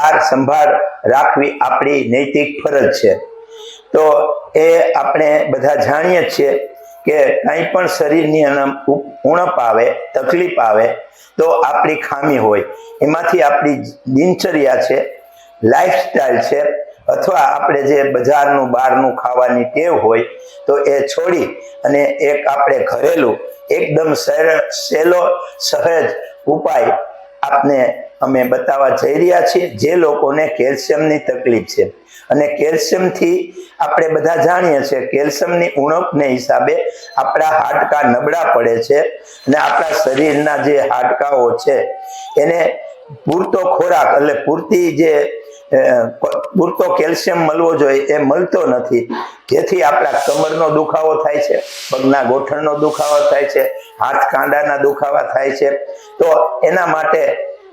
સાર સંભાળ રાખવી આપણી નૈતિક ફરજ છે। તો એ આપણે બધા જાણીએ છીએ કે કંઈ પણ શરીરની ઉણપ આવે, તકલીફ આવે તો આપણી ખામી હોય, એમાંથી આપણી દિનચર્યા છે, લાઈફસ્ટાઈલ છે, અથવા આપણે જે બજારનું બહારનું ખાવાની ટેવ હોય તો એ છોડી અને એક આપણે ઘરેલું એકદમ સહેલો સહજ ઉપાય આપને અમે બતાવવા જઈ રહ્યા છીએ। જે લોકોને કેલ્શિયમની તકલીફ છે, અને કેલ્શિયમથી આપણે બધા જાણીએ છીએ કેલ્શિયમની ઉણપને હિસાબે આપણા હાડકાં નબળા પડે છે, અને આપણા શરીરના જે હાડકાઓ છે એને પૂરતો ખોરાક એટલે પૂરતો કેલ્શિયમ મળવો જોઈએ એ મળતો નથી, જેથી આપણા કમરનો દુખાવો થાય છે, પગના ગોઠણનો દુખાવો થાય છે, હાથ કાંડાના દુખાવા થાય છે। તો એના માટે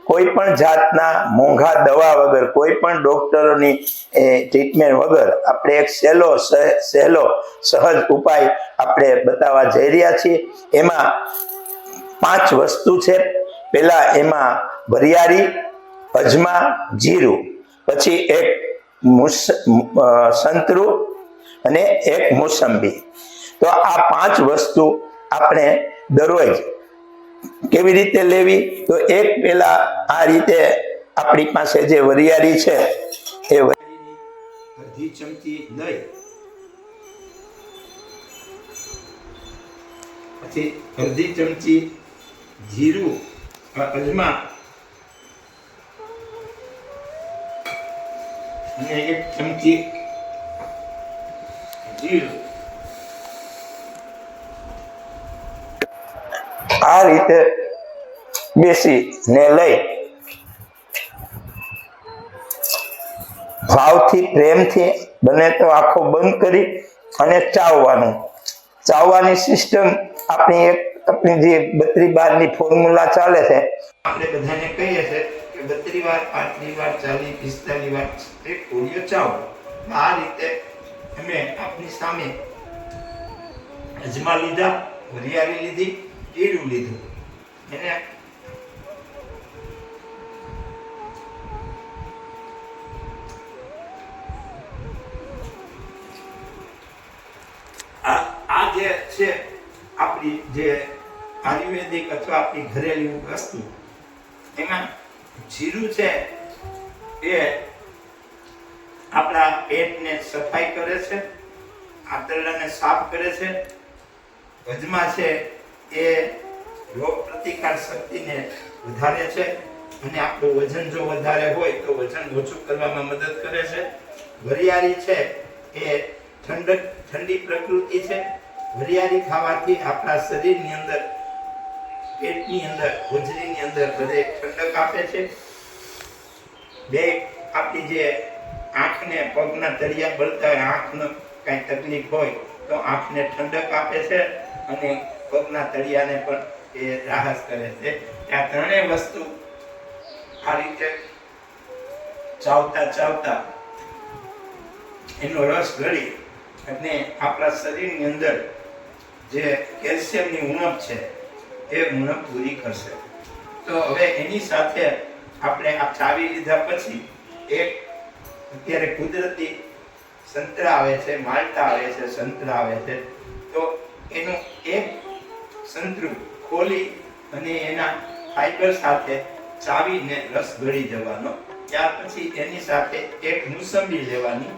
કોઈ પણ જાતના મોંઘા દવા વગર, કોઈ પણ ડોક્ટરોની ટ્રીટમેન્ટ વગર આપણે એક સહેલો સહજ ઉપાય આપણે બતાવવા જઈ રહ્યા છીએ। એમાં 5 વસ્તુ છે। પહેલા એમાં વરિયાળી, અજમા, જીરું, પછી એક સંતરું અને એક મોસંબી। તો આ 5 વસ્તુ આપણે દરરોજ કેવી રીતે લેવી? તો એક પેલા આ રીતે આપણી પાસે જે વરિયાળી છે એ વરિયાળીની અડધી ચમચી લઈ, પછી અડધી ચમચી જીરું, અજમા અને 1 ચમચી જીરું, આ રીતે બેસીને લઈ ભાવથી પ્રેમથી બને તો આંખો બંધ કરી અને ચાવવાની સિસ્ટમ આપણી જે 32 બારની ફોર્મ્યુલા ચાલે છે, આપણે બધાને કહીએ છીએ કે 32 વાર, 35 વાર, 40, 45 વાર એક કોળિયો ચાવો। આ રીતે અમે આપણી સામે અજમા લીધા, વરિયાળી લીધી, જીરું લીધું, એને આ જે છે આપણી જે આયુર્વેદિક અથવા આપણી ઘરેલું વસ્તુ, એમાં જીરું છે એ આપણા પેટને સફાઈ કરે છે, આંતરડાને સાફ કરે છે। અજમા છે એ રોગ પ્રતિકાર શક્તિને વધારે છે, અને આપણું વજન જો વધારે હોય તો વજન ઓછું કરવામાં મદદ કરે છે। વરિયાળી છે એ ઠંડી પ્રકૃતિ છે। વરિયાળી ખાવાથી આપણા શરીરની અંદર, પેટની અંદર, હોજરીની અંદર બધે ઠંડક આપે છે। આપણી જે આંખને, પગના તળિયા બળતા હોય, આંખનો કઈ તકલીફ હોય તો આંખને ઠંડક આપે છે, અને પગના તળિયાને પણ એ રાહત કરે છે। આ ત્રણેય વસ્તુ આ રીતે ચાવતા એનો રસ ગળી અને આપણા શરીરની અંદર જે કેલ્શિયમની ઉણપ છે એ ઉણપ પૂરી કરશે। તો હવે એની સાથે આપણે આ ચાવી લીધા પછી એક અત્યારે કુદરતી સંતરા આવે છે, માલ્ટા આવે છે, સંતરા આવે છે, તો એનું એક સંતરું ખોલી અને એના ફાઈબર સાથે ચાવીને રસ ગળી જવાનો। ત્યાર પછી એની સાથે એક મોસંબી લેવાની,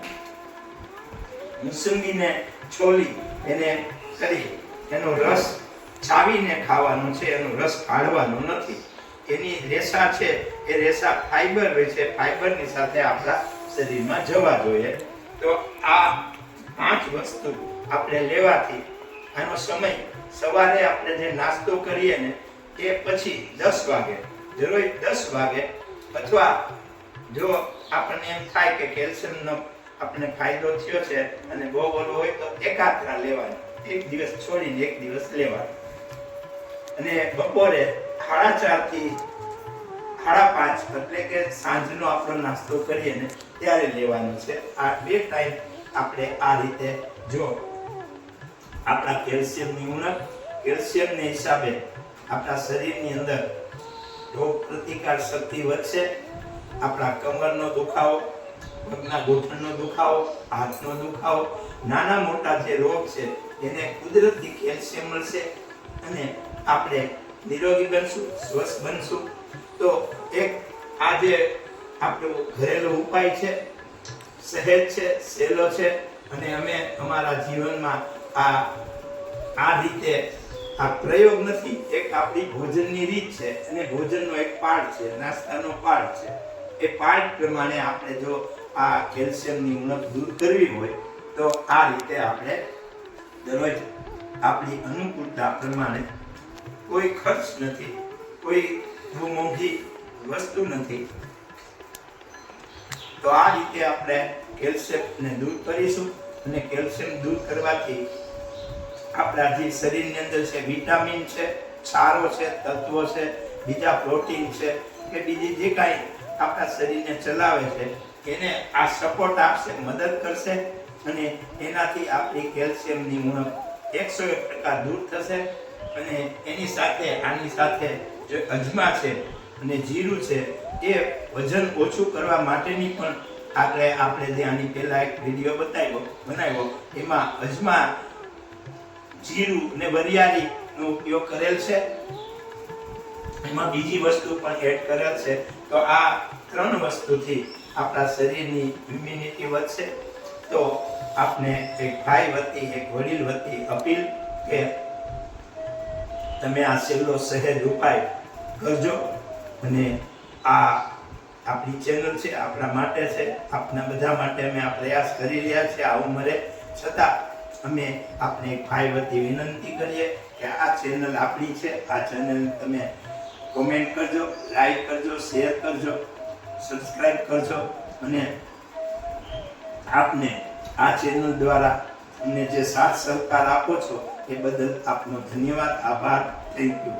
મોસંબીને છોલી એને કરી એનો રસ ચાવીને ખાવાનો છે, એનો રસ કાઢવાનો નથી। એની રેસા છે એ રેસા ફાઈબર હોય છે, ફાઈબરની સાથે આપણા શરીરમાં જવા જોઈએ। તો આ 5 વસ્તુ આપણે લેવાથી આનો સમય સવારે આપણે જે નાસ્તો કરીએ ને એ પછી 10 વાગે, દરરોજ 10 વાગે, અથવા જો આપણને એમ થાય કે કેલ્શિયમનો આપણને ફાયદો થયો છે અને બહુ ઓલું હોય તો એકાત્રા લેવાની, એક દિવસ છોડીને એક દિવસ લેવાની, અને બપોરે 4:30 થી 5:30 એટલે કે સાંજનો આપણો નાસ્તો કરીએ ને ત્યારે લેવાનું છે। આ 2 ટાઈમ આપણે આ રીતે જો આપણા કેલ્શિયમની ઉણપ, કેલ્શિયમને હિસાબે આપણા શરીરની અંદર રોગ પ્રતિકાર શક્તિ વધશે, આપણા કમરનો દુખાવો, પગના ગોઠણનો દુખાવો, હાથનો દુખાવો, નાના મોટા જે રોગ છે એને કુદરતી કેલ્શિયમ મળશે અને આપણે નિરોગી બનશું, સ્વસ્થ બનશું. તો એક આ જે આપણો ઘરેલું ઉપાય છે, સહેજ છે, સહેલો છે અને અમે અમારા જીવનમાં આ રીતે આ પ્રયોગ નથી, એક આપણી ભોજનની રીત છે અને ભોજનનો એક પાઠ છે, નાસ્તાનો પાઠ છે. એ પાઠ પ્રમાણે આપણે જો આ કેલ્શિયમની ઉણપ દૂર કરવી હોય તો આ રીતે આપણે દરરોજ આપણી અનુકૂળતા પ્રમાણે, કોઈ ખર્ચ નથી, કોઈ બહુ મોંઘી વસ્તુ નથી, તો આ રીતે આપણે કેલ્શિયમને દૂર કરીશું. અને કેલ્શિયમ દૂર કરવાથી આપણા જે શરીરની અંદર છે, વિટામિન છે, ક્ષારો છે, તત્વો છે, બીજા પ્રોટીન છે કે બીજી જે કાંઈ આપણા શરીરને ચલાવે છે એને આ સપોર્ટ આપશે, મદદ કરશે અને એનાથી આપણી કેલ્શિયમની ઉણપ 101% દૂર થશે. અને એની સાથે આની સાથે જે અજમા છે અને જીરું છે એ વજન ઓછું કરવા માટેની પણ આપણે જે આની પહેલા એક વિડીયો બનાવ્યો એમાં અજમા, જીરું ને વરિયાળીનો ઉપયોગ કરેલ છે. એમાં બીજી વસ્તુ પણ એડ કરેલ છે. તો આ 3 વસ્તુથી આપણા શરીરની ઇમ્યુનિટી વધશે. તો આપને એક ભાઈ વતી, એક વડીલ વતી અપીલ કે તમે આ સહેલો સહેજ ઉપાય કરજો. અને આ આપણી ચેનલ છે, આપણા માટે છે, આપના બધા માટે અમે આ પ્રયાસ કરી રહ્યા છીએ આ ઉંમરે. છતાં અમે આપને એક ભાઈ વતી વિનંતી કરીએ કે આ ચેનલ આપણી છે, આ ચેનલ તમે કોમેન્ટ કરજો, લાઈક કરજો, શેર કરજો, સબસ્ક્રાઇબ કરજો અને આપને આ ચેનલ દ્વારા અમને જે સાથ સહકાર આપો છો એ બદલ આપનો ધન્યવાદ, આભાર. Thank you.